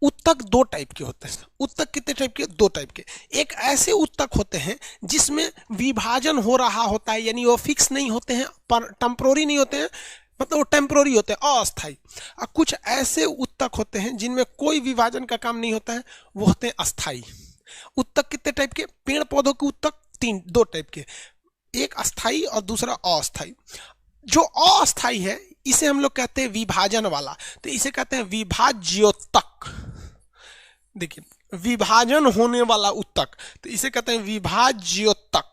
उत्तक दो टाइप के होते हैं। उत्तक कितने टाइप के? दो टाइप के। एक ऐसे उत्तक होते हैं जिसमें विभाजन हो रहा होता है, यानी वो फिक्स नहीं होते हैं, पर टेम्पोररी नहीं होते हैं, मतलब वो टेम्पोररी होते हैं, अस्थायी। और कुछ ऐसे उत्तक होते हैं जिनमें कोई विभाजन का काम नहीं होता है, वो होते हैं अस्थायी। उत्तक कितने टाइप के? पेड़ पौधों के उत्तक दो टाइप के, एक अस्थायी और दूसरा अस्थायी। जो अस्थायी है इसे हम लोग कहते हैं विभाजन वाला, तो इसे कहते हैं विभाज्योत्तक। देखिए, विभाजन होने वाला उत्तक, तो इसे कहते हैं विभाज्योत्तक।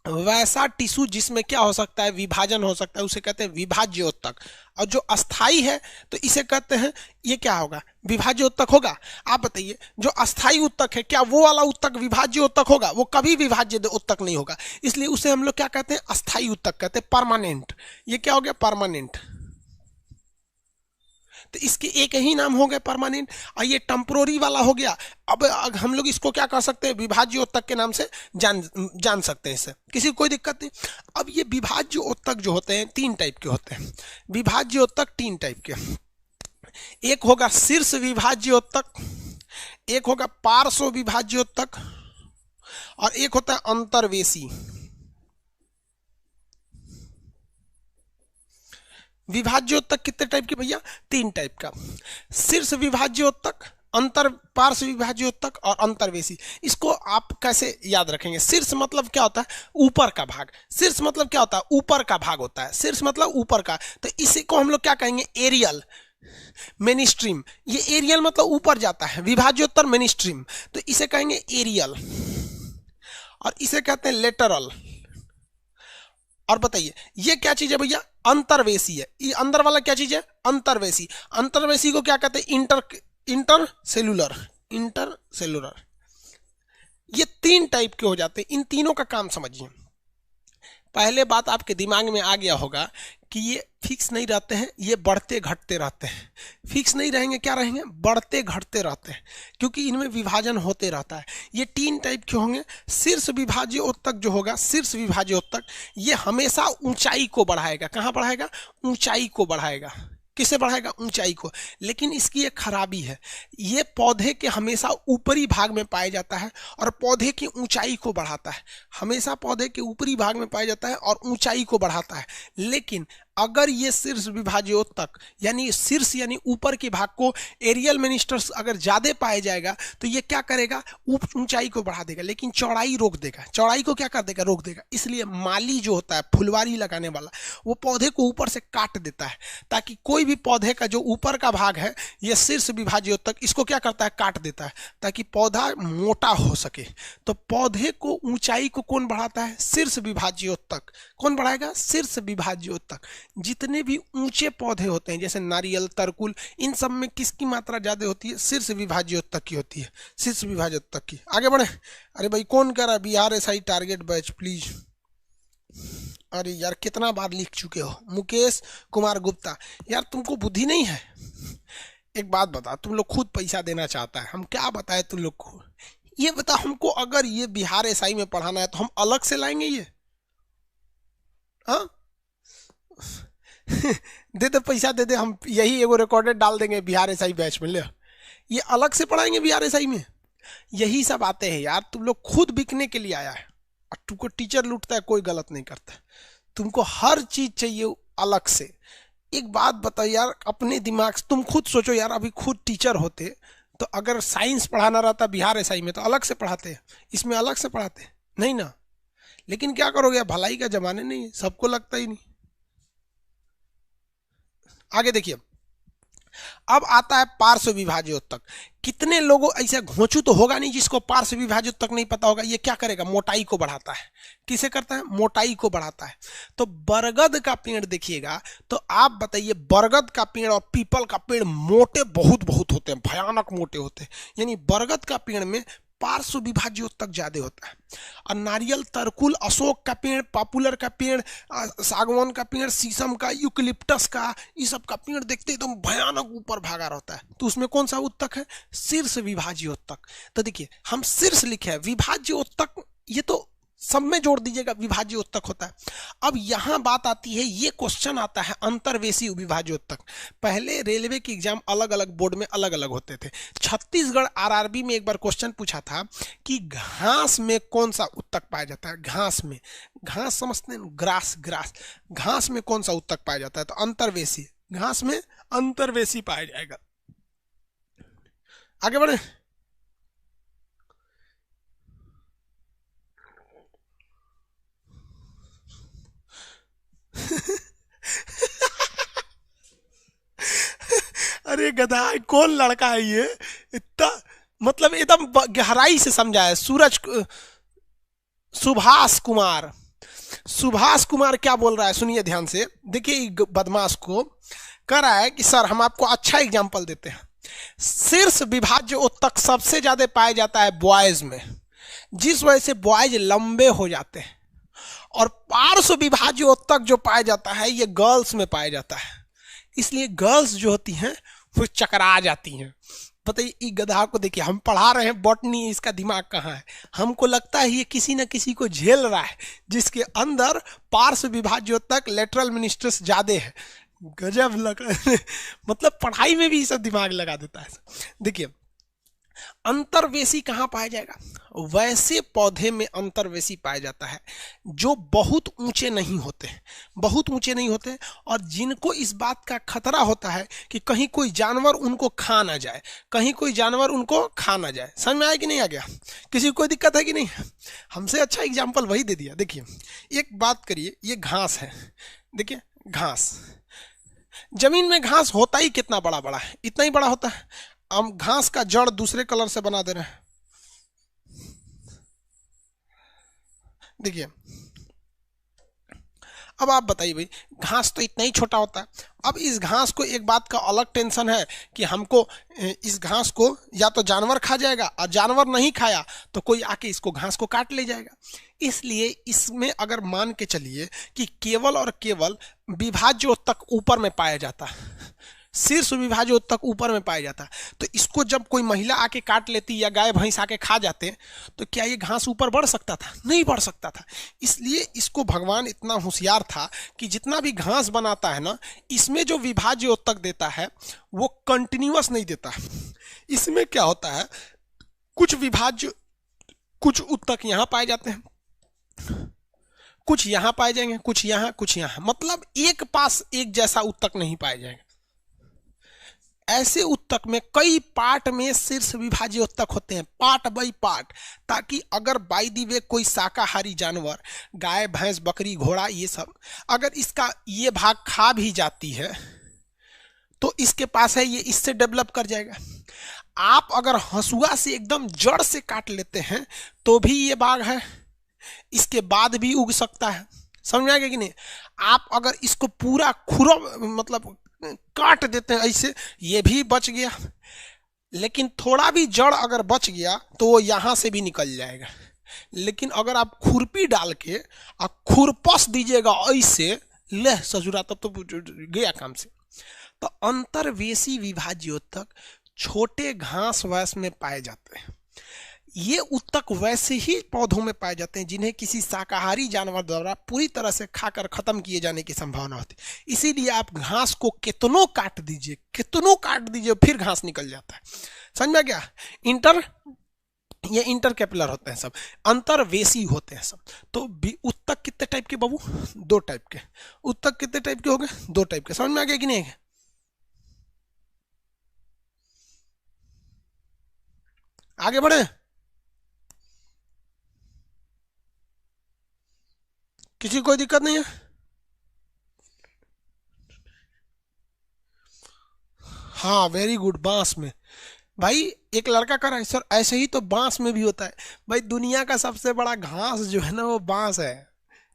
वैसा टिश्यू जिसमें क्या हो सकता है? विभाजन हो सकता है, उसे कहते हैं विभाज्योत्तक। और जो अस्थायी है तो इसे कहते हैं, ये क्या होगा? विभाज्योत्तक होगा। आप बताइए, जो अस्थायी उत्तक है, क्या वो वाला उत्तक विभाज्योत्तक होगा? वो कभी विभाज्य उत्तक नहीं होगा, इसलिए उसे हम लोग क्या कहते हैं? अस्थायी उत्तक कहते हैं, परमानेंट। ये क्या हो गया? परमानेंट। तो इसके एक ही नाम हो गए परमानेंट, और ये टेम्पोररी वाला हो गया। अब हम लोग इसको क्या कर सकते हैं? विभाज्योत्तक के नाम से जान सकते हैं, इससे किसी को कोई दिक्कत नहीं। अब ये विभाज्योत्तक जो होते हैं तीन टाइप के होते हैं। विभाज्योत्तक तीन टाइप के, एक होगा शीर्ष विभाज्योत्तक, एक होगा पार्श्व विभाज्योत्तक, और एक होता है अंतर्वेशी। विभाज्योत्तक कितने टाइप के भैया? तीन टाइप का। शीर्ष विभाज्योत्तक, अंतर पार्श्व विभाज्योत्तक और अंतर्वेशी। इसको आप कैसे याद रखेंगे? शीर्ष मतलब क्या होता है? ऊपर का भाग। शीर्ष मतलब क्या होता है? ऊपर का भाग होता है। शीर्ष मतलब ऊपर का, तो इसी को हम लोग क्या कहेंगे? एरियल, मेनिस्ट्रीम। ये एरियल मतलब ऊपर जाता है, विभाज्योत्तर मेनिस्ट्रीम, तो इसे कहेंगे एरियल। और इसे कहते हैं लेटरल। और बताइए ये क्या चीज है भैया? अंतर्वेशी है। ये अंदर वाला क्या चीज है? अंतर्वेशी। अंतर्वेशी को क्या कहते हैं? Inter cellular. ये तीन टाइप के हो जाते हैं। इन तीनों का काम समझिए। पहले बात आपके दिमाग में आ गया होगा कि ये फिक्स नहीं रहते हैं, ये बढ़ते घटते रहते हैं। फिक्स नहीं रहेंगे, क्या रहेंगे? बढ़ते घटते रहते हैं, क्योंकि इनमें विभाजन होते रहता है। ये तीन टाइप के होंगे। शीर्ष विभाज्योत्तक जो होगा, शीर्ष विभाज्योत्तक, ये हमेशा ऊंचाई को बढ़ाएगा। कहाँ बढ़ाएगा? ऊंचाई को बढ़ाएगा। किसे बढ़ाएगा? ऊंचाई को। लेकिन इसकी एक खराबी है, ये पौधे के हमेशा ऊपरी भाग में पाया जाता है और पौधे की ऊंचाई को बढ़ाता है। हमेशा पौधे के ऊपरी भाग में पाया जाता है और ऊंचाई को बढ़ाता है। लेकिन अगर ये शीर्ष विभाज्योत्तक यानी शीर्ष यानी ऊपर के भाग को एरियल मिनिस्टर्स अगर ज्यादा पाया जाएगा तो ये क्या करेगा? ऊंचाई को बढ़ा देगा, लेकिन चौड़ाई रोक देगा। चौड़ाई को क्या कर देगा? रोक देगा। इसलिए माली जो होता है, फुलवारी लगाने वाला, वो पौधे को ऊपर से काट देता है, ताकि कोई भी पौधे का जो ऊपर का भाग है, ये शीर्ष विभाज्योत्तक, इसको क्या करता है? काट देता है, ताकि पौधा मोटा हो सके। तो पौधे को ऊंचाई को कौन बढ़ाता है? शीर्ष विभाज्योत्तक। कौन बढ़ाएगा? शीर्ष विभाज्योत्तक। जितने भी ऊंचे पौधे होते हैं, जैसे नारियल, तरकुल, इन सब में किसकी मात्रा ज्यादा होती है? शीर्ष विभाज्योत्तक की होती है। शीर्ष विभाज्योत्तक की। आगे बढ़े। अरे भाई कौन कर रहा है? Bihar SI target batch please. अरे यार कितना बार लिख चुके हो। मुकेश कुमार गुप्ता, यार तुमको बुद्धि नहीं है? एक बात बता, तुम लोग खुद पैसा देना चाहता है, हम क्या बताए तुम लोग को? ये बता हमको, अगर ये बिहार एसआई में पढ़ाना है तो हम अलग से लाएंगे ये? हाँ दे दे पैसा, दे दे, हम यही एगो रिकॉर्डेड डाल देंगे बिहार एसआई बैच में। ले, ये अलग से पढ़ाएंगे बिहार एसआई में? यही सब आते हैं यार, तुम लोग खुद बिकने के लिए आया है और तुमको टीचर लूटता है, कोई गलत नहीं करता। तुमको हर चीज चाहिए अलग से। एक बात बताओ यार, अपने दिमाग से तुम खुद सोचो यार, अभी खुद टीचर होते तो अगर साइंस पढ़ाना रहता बिहार एसआई में तो अलग से पढ़ाते, इसमें अलग से पढ़ाते नहीं ना। लेकिन क्या करोगे, भलाई का जमाने नहीं है, सबको लगता ही नहीं। आगे देखिए, अब आता है पार्श्व विभाज्योत्तक। कितने लोगों ऐसे घोंचू तो होगा नहीं जिसको पार्श्व विभाज्योत्तक नहीं पता होगा। ये क्या करेगा? मोटाई को बढ़ाता है। किसे करता है? मोटाई को बढ़ाता है। तो बरगद का पेड़ देखिएगा तो आप बताइए, बरगद का पेड़ और पीपल का पेड़ मोटे बहुत बहुत होते हैं, भयानक मोटे होते हैं। यानी बरगद का पेड़ में पार्श्व विभाज्योत्तक ज्यादा होता है। और नारियल, तरकुल, अशोक का पेड़, पॉपुलर का पेड़, सागवान का पेड़, शीशम का, यूकलिप्टस का, ये सब का पेड़ देखते एकदम भयानक ऊपर भागा रहता है। तो उसमें कौन सा उत्तक है? शीर्ष विभाज्योत्तक। तो देखिए, हम शीर्ष लिखे हैं, विभाज्योत्तक ये तो सब में जोड़ दीजिएगा, विभाज्य उत्तक होता है। अब यहां बात आती है, ये क्वेश्चन आता है अंतर्वेशी विभाज्य उत्तक। पहले रेलवे के एग्जाम अलग अलग बोर्ड में अलग अलग होते थे। छत्तीसगढ़ आरआरबी में एक बार क्वेश्चन पूछा था कि घास में कौन सा उत्तक पाया जाता है। घास में, घास समझते हैं, ग्रास, ग्रास, घास में कौन सा उत्तक पाया जाता है, तो अंतर्वेशी, घास में अंतर्वेशी पाया जाएगा। आगे बढ़े। अरे गधा, कौन लड़का है ये, इतना मतलब एकदम गहराई से समझा है। सुभाष कुमार, सुभाष कुमार क्या बोल रहा है, सुनिए ध्यान से। देखिए बदमाश को कह रहा है कि सर हम आपको अच्छा एग्जांपल देते हैं। शीर्ष विभाज्य उत्तक सबसे ज्यादा पाया जाता है बॉयज में, जिस वजह से बॉयज लंबे हो जाते हैं। और पार्श्व विभाज्य उत्तक जो पाया जाता है ये गर्ल्स में पाया जाता है, इसलिए गर्ल्स जो होती हैं वो चकरा जाती हैं। बताइए, गधा को देखिए, हम पढ़ा रहे हैं बॉटनी, इसका दिमाग कहाँ है। हमको लगता है ये किसी न किसी को झेल रहा है जिसके अंदर पार्श्व विभाज्य उत्तक, लेटरल मिनिस्ट्रस ज्यादा है। गजब लगा मतलब पढ़ाई में भी ये सब दिमाग लगा देता है। देखिए अंतर्वेशी कहाँ पाया जाएगा, वैसे पौधे में अंतर्वेशी पाया जाता है जो बहुत ऊंचे नहीं होते, बहुत ऊंचे नहीं होते, और जिनको इस बात का खतरा होता है कि कहीं कोई जानवर उनको खा ना जाए, कहीं कोई जानवर उनको खा ना जाए। समझ में आया कि नहीं आ गया, किसी को कोई दिक्कत है कि नहीं। हमसे अच्छा एग्जाम्पल वही दे दिया। देखिए एक बात करिए, ये घास है, देखिए घास, जमीन में घास होता ही कितना बड़ा बड़ा है, इतना ही बड़ा होता है। हम घास का जड़ दूसरे कलर से बना दे रहे हैं। देखिए अब आप बताइए भाई, घास तो इतना ही छोटा होता है। अब इस घास को एक बात का अलग टेंशन है कि हमको इस घास को या तो जानवर खा जाएगा, और जानवर नहीं खाया तो कोई आके इसको घास को काट ले जाएगा। इसलिए इसमें अगर मान के चलिए कि केवल और केवल विभाज्य उत्तक ऊपर में पाया जाता है, शीर्ष विभाज्य उत्तक ऊपर में पाया जाता है, तो इसको जब कोई महिला आके काट लेती या गाय भैंस आके खा जाते तो क्या ये घास ऊपर बढ़ सकता था? नहीं बढ़ सकता था। इसलिए इसको भगवान इतना होशियार था कि जितना भी घास बनाता है ना, इसमें जो विभाज्य उत्तक देता है वो कंटिन्यूअस नहीं देता। इसमें क्या होता है, कुछ विभाज्य, कुछ उत्तक यहां पाए जाते हैं, कुछ यहां पाए जाएंगे, कुछ यहां, कुछ यहां, मतलब एक पास एक जैसा उत्तक नहीं पाए जाएंगे। ऐसे उत्तक में कई पार्ट में शीर्ष विभाज्य उत्तक होते हैं, पार्ट बाई पार्ट, ताकि अगर बाई दी वे कोई शाकाहारी जानवर, गाय भैंस बकरी घोड़ा ये सब, अगर इसका ये भाग खा भी जाती है तो इसके पास है, ये इससे डेवलप कर जाएगा। आप अगर हंसुआ से एकदम जड़ से काट लेते हैं तो भी ये भाग है, इसके बाद भी उग सकता है। समझ में आ गया कि नहीं। आप अगर इसको पूरा खुरा मतलब काट देते हैं ऐसे, ये भी बच गया, लेकिन थोड़ा भी जड़ अगर बच गया तो वो यहां से भी निकल जाएगा। लेकिन अगर आप खुरपी डाल के और खुरपस दीजिएगा ऐसे, ले ससुरा, तब तो गया काम से। तो अंतर्वेशी विभाज्य उत्तक छोटे घास वैस में पाए जाते हैं। ये उत्तक वैसे ही पौधों में पाए जाते हैं जिन्हें किसी शाकाहारी जानवर द्वारा पूरी तरह से खाकर खत्म किए जाने की संभावना होती है। इसीलिए आप घास को कितनों काट दीजिए, कितनों काट दीजिए, फिर घास निकल जाता है। समझ में गया। ये इंटरकैपुलर होते हैं सब, अंतर्वेशी होते हैं सब। तो उत्तक कितने टाइप के बाबू? 2 टाइप के। उत्तक कितने टाइप के हो गए? 2 टाइप के। समझ में आ गया कि नहीं? आगे बढ़े। किसी कोई दिक्कत नहीं है? हाँ वेरी गुड। बांस में भाई एक लड़का कर रहा है, सर ऐसे ही तो बांस में भी होता है। भाई दुनिया का सबसे बड़ा घास जो है ना वो बांस है।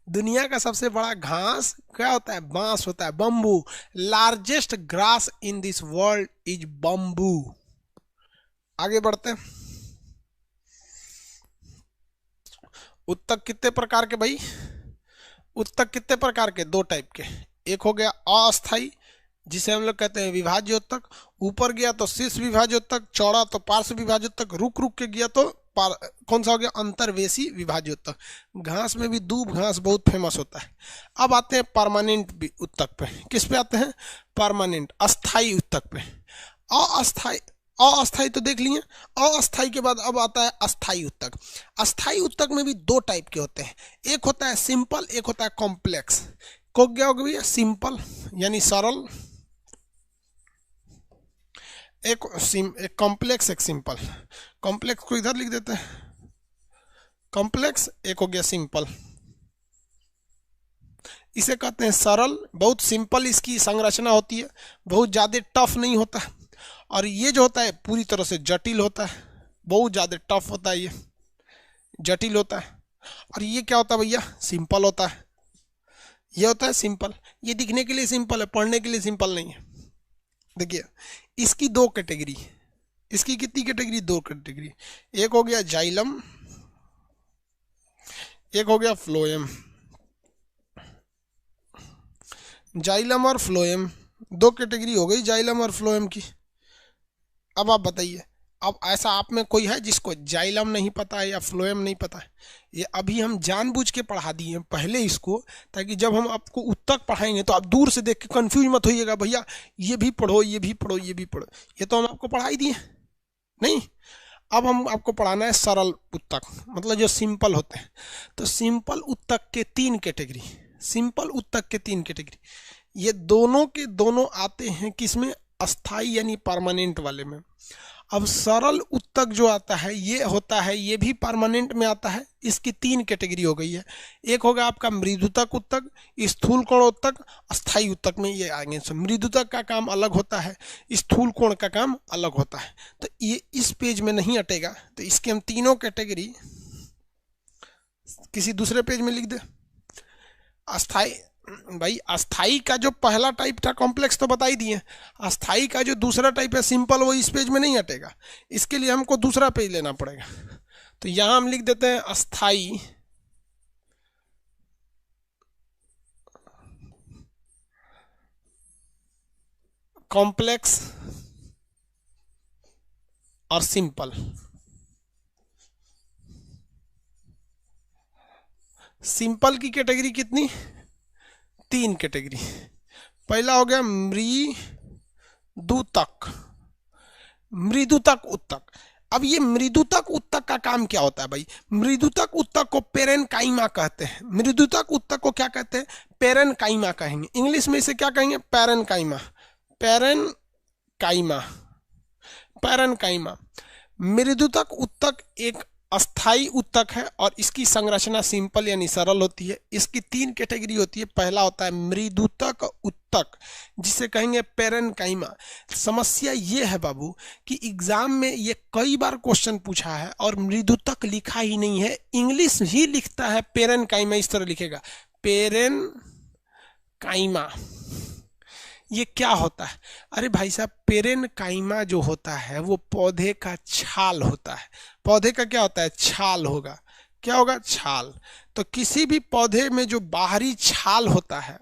दुनिया का सबसे बड़ा घास क्या होता है? बांस होता है, bamboo. Largest grass in this world is bamboo. आगे बढ़ते हैं। उत्तक कितने प्रकार के भाई? उत्तक कितने प्रकार के? 2 टाइप के। एक हो गया अस्थाई, जिसे हम लोग कहते हैं विभाज्य उत्तक। ऊपर गया तो शीर्ष विभाज्य उत्तक, चौड़ा तो पार्श्व विभाज्य उत्तक, रुक रुक के गया तो कौन सा हो गया, अंतर्वेशी विभाज्य उत्तक। घास में भी दूब घास बहुत फेमस होता है। अब आते हैं परमानेंट उत्तक पे। किस पे आते हैं, परमानेंट, अस्थाई उत्तक पे। अस्थाई, अस्थाई तो देख लिए। अस्थाई के बाद अब आता है अस्थाई उत्तक। अस्थाई उत्तक में भी दो टाइप के होते हैं, एक होता है सिंपल, एक होता है कॉम्प्लेक्स। को क्या होगा भैया, सिंपल यानी सरल, एक कॉम्प्लेक्स, एक सिंपल। कॉम्प्लेक्स को इधर लिख देते हैं, कॉम्प्लेक्स, एक हो गया सिंपल। इसे कहते हैं सरल, बहुत सिंपल इसकी संरचना होती है, बहुत ज़्यादा टफ नहीं होता। और ये जो होता है पूरी तरह से जटिल होता है, बहुत ज़्यादा टफ होता है, ये जटिल होता है। और ये क्या होता है भैया, सिंपल होता है। ये होता है सिंपल, ये दिखने के लिए सिंपल है, पढ़ने के लिए सिंपल नहीं है। देखिए इसकी दो कैटेगरी, इसकी कितनी कैटेगरी, दो कैटेगरी। एक हो गया जाइलम, एक हो गया फ्लोएम। जाइलम और फ्लोएम दो कैटेगरी हो गई, जाइलम और फ्लोएम की। अब आप बताइए, अब ऐसा आप में कोई है जिसको जाइलम नहीं पता है या फ्लोएम नहीं पता है? ये अभी हम जानबूझ के पढ़ा दिए हैं पहले इसको, ताकि जब हम आपको उत्तक पढ़ाएंगे तो आप दूर से देख के कंफ्यूज मत होइएगा, भैया ये भी पढ़ो, ये भी पढ़ो, ये भी पढ़ो। ये तो हम आपको पढ़ा ही दिए नहीं। अब हम आपको पढ़ाना है सरल उत्तक, मतलब जो सिंपल होते हैं। तो सिंपल उत्तक के तीन कैटेगरी, सिंपल उत्तक के तीन कैटेगरी, ये दोनों के दोनों आते हैं किसमें, अस्थाई यानी परमानेंट वाले में। अब सरल उत्तक जो आता है ये होता है, ये भी परमानेंट में आता है। इसकी तीन कैटेगरी हो गई है, एक होगा आपका मृदुतक उत्तक, स्थूल कोण उत्तक, अस्थाई उत्तक में ये आएंगे। मृदुतक का काम अलग होता है, स्थूल कोण का काम अलग होता है। तो ये इस पेज में नहीं हटेगा, तो इसके हम तीनों कैटेगरी किसी दूसरे पेज में लिख दे। अस्थाई, भाई अस्थाई का जो पहला टाइप था कॉम्प्लेक्स तो बता ही दिए, अस्थाई का जो दूसरा टाइप है सिंपल, वो इस पेज में नहीं हटेगा। इसके लिए हमको दूसरा पेज लेना पड़ेगा। तो यहां हम लिख देते हैं अस्थाई कॉम्प्लेक्स और सिंपल। सिंपल की कैटेगरी कितनी, तीन कैटेगरी। पहला हो गया मृदुतक, मृदुतक उत्तक। अब ये मृदुतक उत्तक का काम क्या होता है भाई, मृदुतक उत्तक को पेरेनकाइमा कहते हैं। मृदुतक उत्तक को क्या कहते हैं, पेरेनकाइमा कहेंगे। इंग्लिश में इसे क्या कहेंगे, पेरेनकाइमा, पेरेनकाइमा, पेरेनकाइमा। मृदुतक उत्तक एक अस्थाई उत्तक है और इसकी संरचना सिंपल यानी सरल होती है। इसकी तीन कैटेगरी होती है। पहला होता है मृदुतक उत्तक, जिसे कहेंगे पेरेनकाइमा। समस्या ये है बाबू कि एग्जाम में ये कई बार क्वेश्चन पूछा है और मृदुतक लिखा ही नहीं है, इंग्लिश ही लिखता है पेरेनकाइमा, इस तरह लिखेगा पेरेनकाइमा। ये क्या होता है, अरे भाई साहब पेरेनकाइमा जो होता है वो पौधे का छाल होता है। पौधे का क्या होता है, छाल होगा। क्या होगा, छाल। तो किसी भी पौधे में जो बाहरी छाल होता है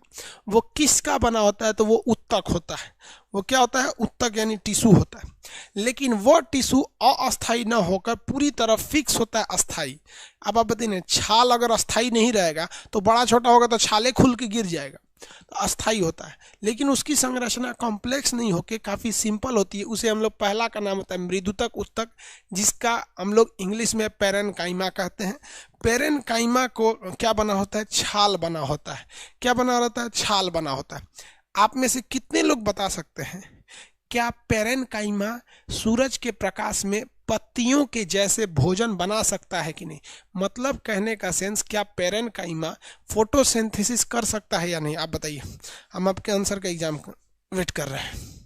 वो किसका बना होता है, तो वो उत्तक होता है। वो क्या होता है, उत्तक यानी टिश्यू होता है। लेकिन वो टिश्यू अस्थाई ना होकर पूरी तरह फिक्स होता है, अस्थाई। अब आप बताइए, छाल अगर अस्थाई नहीं रहेगा तो बड़ा छोटा होगा तो छाले खुल के गिर जाएगा, तो अस्थाई होता है। लेकिन उसकी संरचना कॉम्प्लेक्स नहीं होके काफ़ी सिंपल होती है। उसे हम लोग, पहला का नाम होता है मृदुतक उत्तक, जिसका हम लोग इंग्लिश में पेरेनकाइमा कहते हैं। पेरेनकाइमा को क्या बना होता है, छाल बना होता है। क्या बना होता है, छाल बना होता है। आप में से कितने लोग बता सकते हैं क्या पेरेनकाइमा सूरज के प्रकाश में पत्तियों के जैसे भोजन बना सकता है कि नहीं? मतलब कहने का सेंस, क्या पेरेनकाइमा फोटोसिंथेसिस कर सकता है या नहीं? आप बताइए, हम आपके आंसर का एग्जाम वेट कर रहे हैं।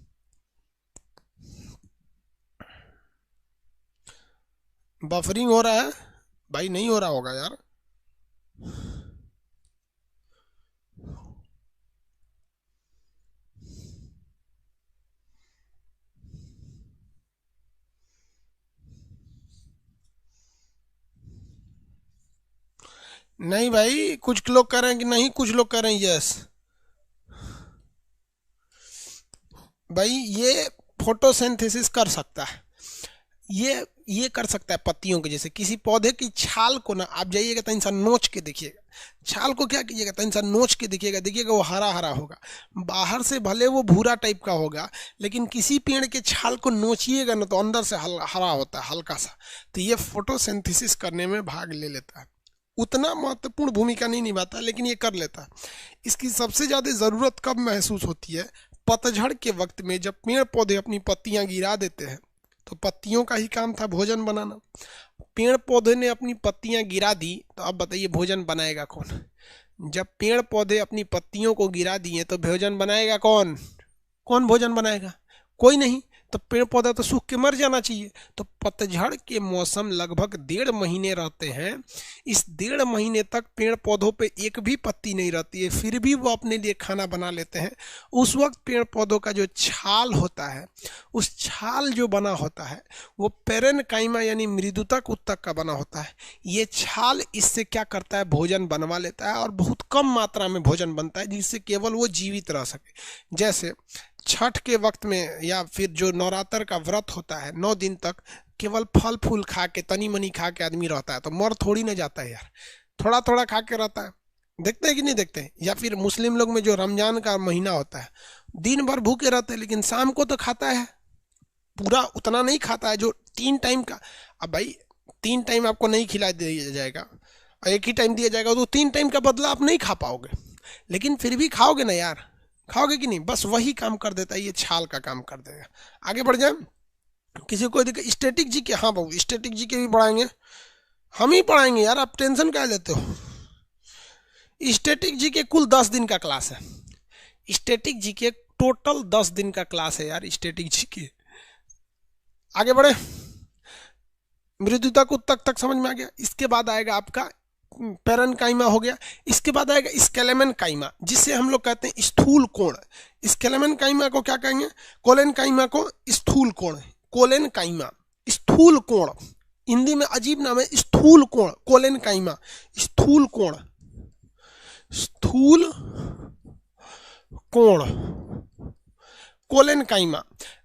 बफरिंग हो रहा है भाई, नहीं हो रहा होगा यार। नहीं भाई, कुछ लोग कह रहे हैं कि नहीं, कुछ लोग कह रहे हैं यस। भाई ये फोटोसिंथेसिस कर सकता है, ये कर सकता है पत्तियों के जैसे। किसी पौधे की छाल को ना आप जाइएगा तो इंसान नोच के देखिएगा, छाल को क्या कीजिएगा तो इंसान नोच के देखिएगा, देखिएगा वो हरा हरा होगा, बाहर से भले वो भूरा टाइप का होगा, लेकिन किसी पेड़ के छाल को नोचिएगा ना तो अंदर से हरा होता है हल्का सा। तो ये फोटोसिंथेसिस करने में भाग ले लेता है, उतना महत्वपूर्ण भूमिका नहीं निभाता लेकिन ये कर लेता है। इसकी सबसे ज़्यादा ज़रूरत कब महसूस होती है? पतझड़ के वक्त में, जब पेड़ पौधे अपनी पत्तियां गिरा देते हैं, तो पत्तियों का ही काम था भोजन बनाना। पेड़ पौधे ने अपनी पत्तियां गिरा दी, तो अब बताइए भोजन बनाएगा कौन? जब पेड़ पौधे अपनी पत्तियों को गिरा दिए तो भोजन बनाएगा कौन? कौन भोजन बनाएगा? कोई नहीं। तो पेड़ पौधा तो सूख के मर जाना चाहिए। तो पतझड़ के मौसम लगभग 1.5 महीने रहते हैं। इस 1.5 महीने तक पेड़ पौधों पे एक भी पत्ती नहीं रहती है, फिर भी वो अपने लिए खाना बना लेते हैं। उस वक्त पेड़ पौधों का जो छाल होता है, उस छाल जो बना होता है वो पेरेनकाइमा यानी मृदुतक उत्तक का बना होता है। ये छाल इससे क्या करता है? भोजन बनवा लेता है, और बहुत कम मात्रा में भोजन बनता है जिससे केवल वो जीवित रह सके। जैसे छठ के वक्त में या फिर जो नवरात्र का व्रत होता है 9 दिन तक केवल फल फूल खा के तनी मनी खा के आदमी रहता है, तो मर थोड़ी ना जाता है यार, थोड़ा थोड़ा खा के रहता है। देखते हैं कि नहीं देखते हैं? या फिर मुस्लिम लोग में जो रमजान का महीना होता है, दिन भर भूखे रहते हैं लेकिन शाम को तो खाता है, पूरा उतना नहीं खाता है जो 3 टाइम का। अब भाई 3 टाइम आपको नहीं खिला दिया जाएगा और एक ही टाइम दिया जाएगा, तो 3 टाइम का बदला आप नहीं खा पाओगे, लेकिन फिर भी खाओगे ना यार, खाओगे कि नहीं? बस वही काम कर देता है, ये छाल का काम कर देगा। आगे बढ़ जाए। किसी को दिक्कत? स्टैटिक जी के, हाँ बाबू स्टैटिक जी के भी पढ़ाएंगे, हम ही पढ़ाएंगे यार, आप टेंशन क्या लेते हो? स्टैटिक जी के कुल 10 दिन का क्लास है। स्टैटिक जी के टोटल 10 दिन का क्लास है यार स्टैटिक जी के। आगे बढ़े। मृदुता को तक समझ में आ गया। इसके बाद आएगा आपका पेरेनकाइमा हो गया। इसके बाद आएगा स्केलेमेनकाइमा, जिससे हम लोग कहते हैं स्थूल कोण। स्केलेमेनकाइमा को क्या कहेंगे? कोलेनकाइमा को स्थूल कोण। कोलेनकाइमा स्थूल कोण, हिंदी में अजीब नाम है, स्थूल कोण, कोलेनकाइमा स्थूल कोण, स्थूल कोण, कोलेनकाइमा।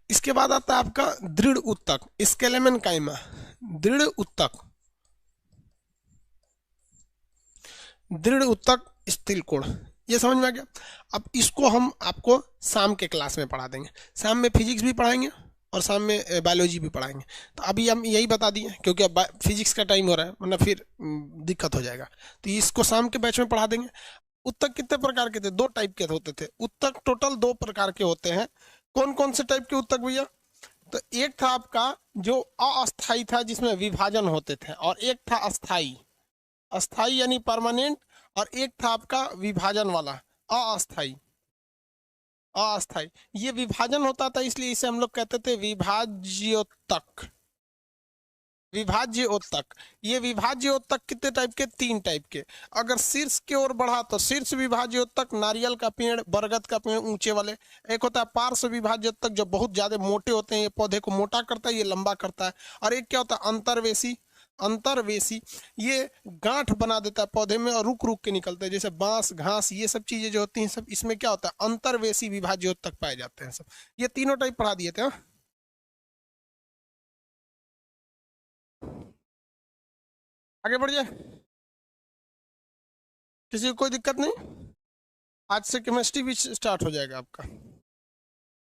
इसके बाद आता है आपका दृढ़ उत्तक, स्केलेमेनकाइमा, दृढ़ उत्तक, दृढ़ उत्तक स्थिर कोण। ये समझ में आ गया। अब इसको हम आपको शाम के क्लास में पढ़ा देंगे। शाम में फिजिक्स भी पढ़ाएंगे और शाम में बायोलॉजी भी पढ़ाएंगे। तो अभी हम यही बता दिए क्योंकि अब फिजिक्स का टाइम हो रहा है, वरना फिर दिक्कत हो जाएगा। तो इसको शाम के बैच में पढ़ा देंगे। उत्तक कितने प्रकार के थे? 2 टाइप के होते थे उत्तक, टोटल 2 प्रकार के होते हैं। कौन कौन से टाइप के उत्तक भैया? तो एक था आपका जो अस्थाई था, जिसमें विभाजन होते थे, और एक था अस्थाई। अस्थाई यानी परमानेंट, और एक था आपका विभाजन वाला अस्थाई। अस्थाई ये विभाजन होता था, इसलिए इसे हम लोग कहते थे विभाज्योत्तक। विभाज्योत्तक। ये विभाज्योत्तक कितने टाइप के? 3 टाइप के। अगर शीर्ष की ओर बढ़ा तो शीर्ष विभाज्योत्तक, नारियल का पेड़, बरगद का पेड़, ऊंचे वाले। एक होता है पार्श्व विभाज्योत्तक, जो बहुत ज्यादा मोटे होते हैं, ये पौधे को मोटा करता है, ये लंबा करता है। और एक क्या होता है? अंतर्वेशी। अंतर्वेशी ये गांठ बना देता है पौधे में और रुक रुक के निकलते हैं, जैसे बांस, घास, ये सब चीजें जो होती हैं सब इसमें क्या होता है? अंतर्वेशी विभाज्योत्तक पाए जाते हैं सब। ये तीनों टाइप पढ़ा दिए थे। हाँ? आगे बढ़ जाए। किसी को कोई दिक्कत नहीं? आज से केमिस्ट्री भी स्टार्ट हो जाएगा आपका।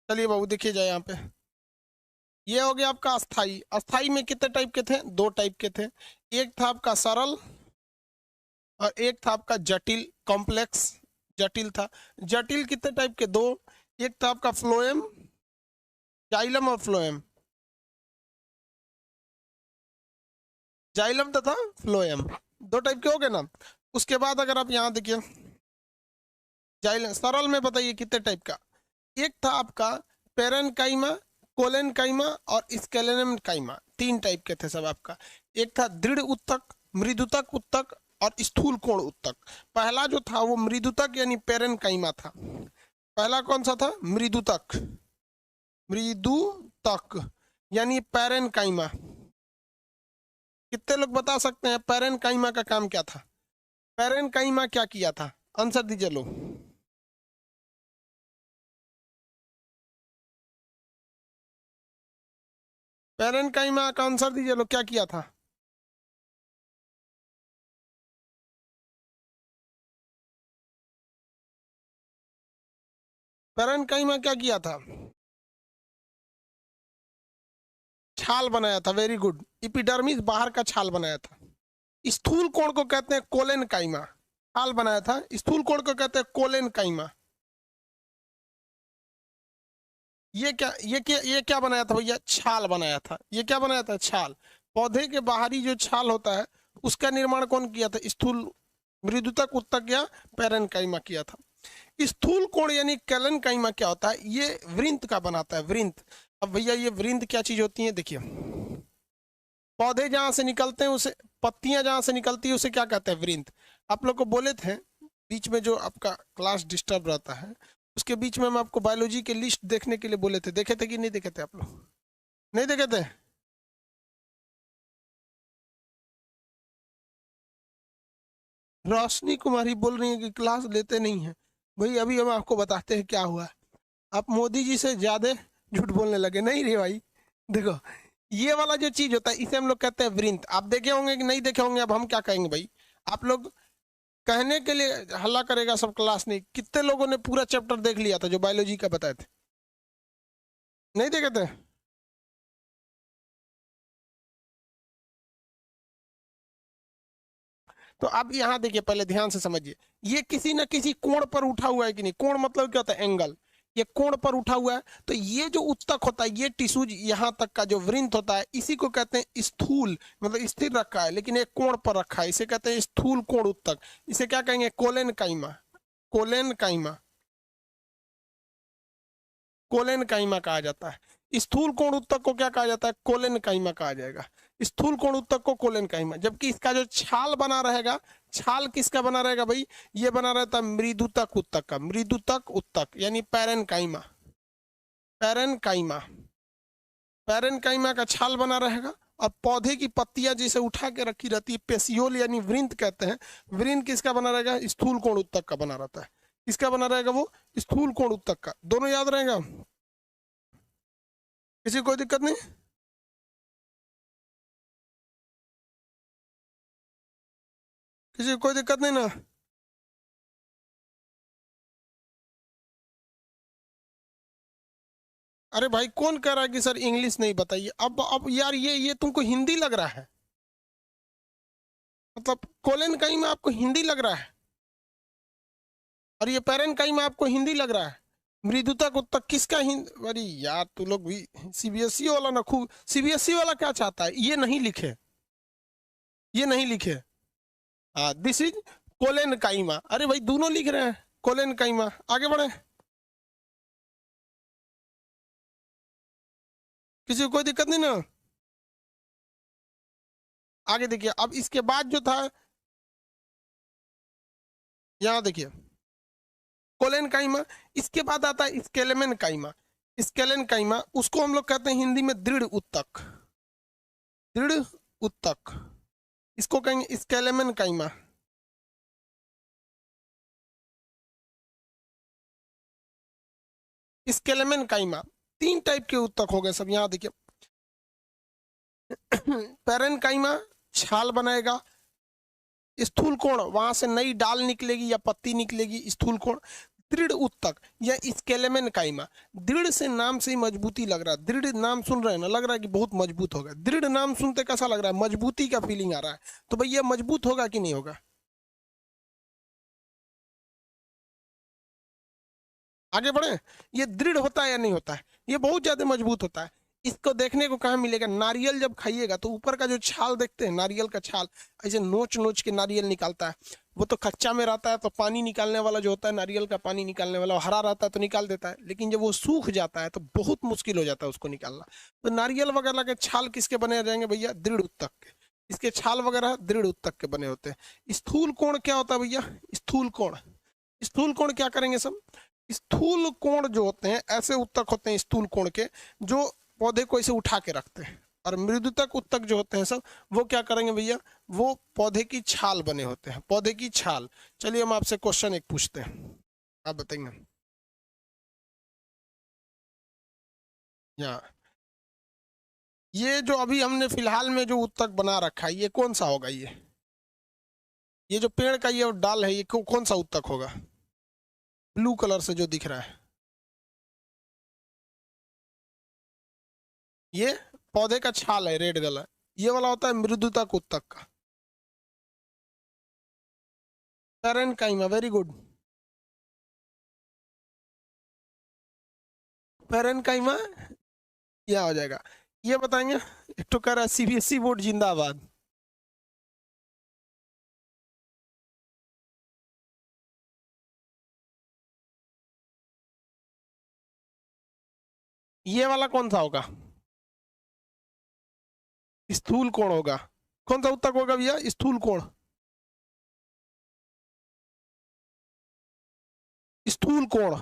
चलिए बाबू देखिए जाए यहाँ पे। ये हो गया आपका अस्थाई। अस्थाई में कितने टाइप के थे? 2 टाइप के थे। एक था आपका सरल और एक था आपका जटिल, कॉम्प्लेक्स। जटिल था। जटिल कितने टाइप के? 2। एक था आपका फ्लोएम, जाइलम और फ्लोएम। जाइलम तथा फ्लोएम 2 टाइप के हो गए ना। उसके बाद अगर आप यहाँ देखिए, जाइलम सरल में बताइए कितने टाइप का? एक था आपका पेरेनकाइमा, कोलेनकाइमा और स्केलेनकाइमा। 3 टाइप के थे सब आपका। एक था दृढ़ उत्तक, मृदुतक उत्तक और स्थूल कोण उत्तक। पहला जो था वो मृदुतक यानी पेरेनकाइमा था। पहला कौन सा था? मृदुतक। मृदुतक यानी पेरेनकाइमा। कितने लोग बता सकते हैं पेरेनकाइमा का काम क्या था? पेरेनकाइमा क्या किया था? आंसर दीजिए लो। पैरेन्काइमा का आंसर दीजिए लोग, क्या किया था? पैरेन्काइमा क्या किया था? छाल बनाया था, वेरी गुड। इपिडर्मिस बाहर का छाल बनाया था। स्थूल कोण को कहते हैं कोलेनकाइमा। छाल बनाया था, स्थूल कोण को कहते हैं कोलेनकाइमा। ये क्या बनाया था भैया? छाल बनाया था। ये क्या बनाया था? छाल। पौधे के बाहरी जो छाल होता है उसका निर्माण कौन किया था? स्थूल, मृदुतक, उत्तक या पैरेन्काइमा किया था। स्थूल कोण यानी कैलेनकाइमा क्या होता है? ये वृंत का बनाता है, वृंत। अब भैया ये वृंत क्या चीज होती है? देखिए, पौधे जहां से निकलते हैं उसे, पत्तियां जहां से निकलती है उसे क्या कहते हैं? वृंत। आप लोग को बोले थे बीच में, जो आपका क्लास डिस्टर्ब रहता है उसके बीच में हम आपको बायोलॉजी के लिस्ट देखने के लिए बोले थे, देखे थे कि नहीं देखे थे आप लोग? नहीं देखे थे? रोशनी कुमारी बोल रही है कि क्लास लेते नहीं है। भाई अभी हम आपको बताते हैं क्या हुआ। आप मोदी जी से ज्यादा झूठ बोलने लगे। नहीं रे भाई, देखो, ये वाला जो चीज होता है इसे हम लोग कहते हैं वृंत। आप देखे होंगे कि नहीं देखे होंगे, अब हम क्या कहेंगे भाई? आप लोग कहने के लिए हल्ला करेगा सब क्लास, नहीं कितने लोगों ने पूरा चैप्टर देख लिया था जो बायोलॉजी का बताए थे? नहीं देखे थे? तो अब यहाँ देखिए, पहले ध्यान से समझिए, ये किसी न किसी कोण पर उठा हुआ है कि नहीं? कोण मतलब क्या होता है? एंगल। ये कोण पर उठा हुआ है, तो ये जो उत्तक होता है, ये टिश्यूज यहाँ तक का जो वृंत होता है इसी को कहते हैं स्थूल, मतलब स्थिर रखा है लेकिन एक कोण पर रखा है, इसे कहते हैं स्थूल कोण उत्तक। इसे क्या कहेंगे? कोलेन काइमा। कोलेन काइमा, कोलेन काइमा कहा जाता है। स्थूल कोण उत्तक को क्या कहा जाता है? कोलेन काइमा कहा जाएगा। स्थूल कोण उत्तक को कोलेन काइमा। जबकि इसका जो छाल बना रहेगा, छाल किसका बना रहेगा भाई? ये बना रहता है मृदुतक उत्तक का, मृदुतक उत्तक यानी पैरेन्काइमा। पैरेन्काइमा, पैरेन्काइमा का छाल बना रहेगा। और पौधे की पत्तियां जैसे उठा के रखी रहती है, पेसियोल यानी वृंत कहते हैं। वृंत किसका बना रहेगा? स्थूल कोण उत्तक का बना रहता है। किसका बना रहेगा वो? स्थूल कोण उत्तक का। दोनों याद रहेगा, किसी को कोई दिक्कत नहीं? किसी को कोई दिक्कत नहीं ना? अरे भाई कौन कह रहा है कि सर इंग्लिश नहीं बताइए? अब यार ये तुमको हिंदी लग रहा है? मतलब कोलेन कहीं में आपको हिंदी लग रहा है और ये पैरेन कहीं में आपको हिंदी लग रहा है? मृदुता को तक किसका हिंदी? अरे यार तू लोग भी, सीबीएसई वाला ना, खूब सीबीएसई वाला क्या चाहता है? ये नहीं लिखे, ये नहीं लिखे। हाँ, दिस इज कोलेन काइमा। अरे भाई दोनों लिख रहे हैं कोलेन काइमा। आगे बढ़े, किसी को कोई दिक्कत नहीं ना? आगे देखिए, अब इसके बाद जो था, यहाँ देखिए कोलेन काइमा। इसके बाद आता है स्केलेमेन काइमा। स्केलेन काइमा, उसको हम लोग कहते हैं हिंदी में दृढ़ उत्तक। दृढ़ उत्तक, इसको कहेंगे स्केलेमेन काइमा। स्केलेमेन काइमा। तीन टाइप के उत्तक हो गए सब, यहाँ देखिए। पैरेन काइमा छाल बनाएगा, स्थूल कोण वहां से नई डाल निकलेगी या पत्ती निकलेगी, स्थूल कोण। दृढ़ उत्तक या स्केलेमेन काइमा। दृढ़ से नाम से ही मजबूती लग रहा है, दृढ़ नाम सुन रहे हैं ना, लग रहा है कि बहुत मजबूत होगा। दृढ़ नाम सुनते कैसा लग रहा है? मजबूती का फीलिंग आ रहा है। तो भाई ये मजबूत होगा कि नहीं होगा? आगे बढ़े, ये दृढ़ होता है या नहीं होता है? ये बहुत ज्यादा मजबूत होता है। इसको देखने को कहाँ मिलेगा? नारियल जब खाइएगा तो ऊपर का जो छाल देखते हैं, नारियल का छाल ऐसे नोच नोच के नारियल निकालता है। वो तो कच्चा में रहता है तो पानी निकालने वाला जो होता है, नारियल का पानी निकालने वाला, वो हरा रहता है तो निकाल देता है, लेकिन जब वो सूख जाता है तो बहुत मुश्किल हो जाता है उसको निकालना। तो नारियल वगैरह के छाल किसके बने रहेंगे भैया? दृढ़ उत्तक के। इसके छाल वगैरह दृढ़ उत्तक के बने होते हैं। स्थूल कोण क्या होता है भैया? स्थूल कोण, स्थूल कोण क्या करेंगे सब? स्थूल कोण जो होते हैं ऐसे उत्तक होते हैं स्थूल कोण के, जो पौधे को इसे उठा के रखते हैं। और मृदुतक उत्तक जो होते हैं सब, वो क्या करेंगे भैया? वो पौधे की छाल बने होते हैं, पौधे की छाल। चलिए हम आपसे क्वेश्चन एक पूछते हैं, आप बताएंगे। यहाँ ये जो अभी हमने फिलहाल में जो उत्तक बना रखा है ये कौन सा होगा? ये जो पेड़ का ये डाल है ये कौन सा उत्तक होगा? ब्लू कलर से जो दिख रहा है ये पौधे का छाल है, रेड कलर। ये वाला होता है मृदुतक उत्तक का, पैरेन्काइमा। वेरी गुड, पैरेन्काइमा क्या हो जाएगा ये बताएंगे? एक तो कह रहा है सीबीएसई बोर्ड जिंदाबाद। ये वाला कौन सा होगा? स्थूल कोण होगा। कौन सा उत्तक होगा भैया? स्थूल कोण, स्थूल कोण।